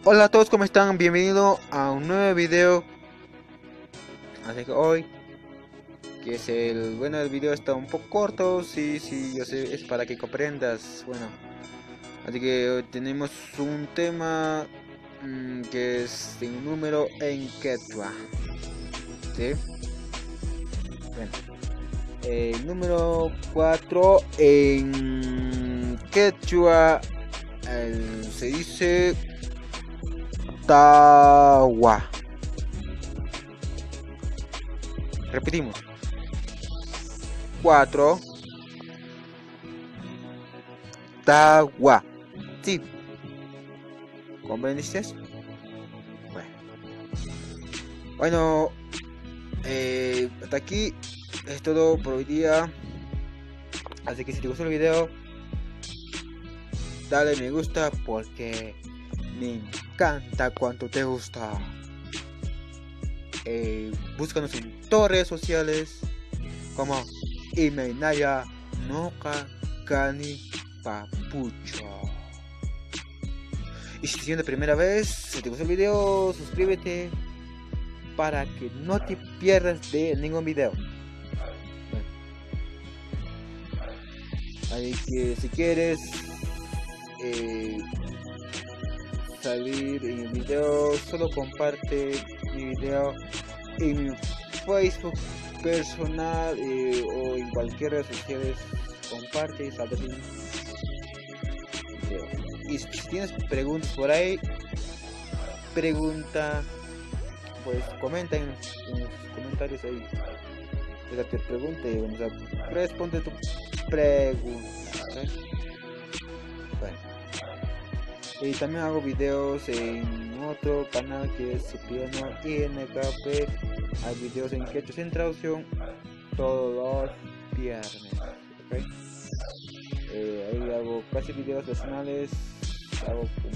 Hola a todos, ¿cómo están? Bienvenido a un nuevo video. Así que hoy, que es el video está un poco corto, sí, yo sé, es para que comprendas. Bueno, así que hoy tenemos un tema que es sin número en quechua. ¿Sí? Bueno, el número 4 en quechua se dice tawa. Repetimos. 4 Tawa. Sí, ¿comprendiste? Bueno, bueno, hasta aquí es todo por hoy día. Así que si te gustó el video, dale me gusta porque me encanta cuánto te gusta. Búscanos en todas redes sociales como Imenaya Noka Kani Papucho. Y si te siendo primera vez, si te gustó el video, suscríbete para que no te pierdas de ningún video. Así que si quieres salir en el video, solo comparte mi video en mi Facebook personal o en cualquier red social. Comparte y saldrá en video. Y si tienes preguntas por ahí, pregunta, pues comenta en los comentarios ahí. Te pregunte, vamos a responde tu pregunta. Bueno, y también hago videos en otro canal que es Cipriano INKP. Hay videos en quechua sin traducción todos los viernes. ¿Okay? Ahí hago casi videos personales. Hago como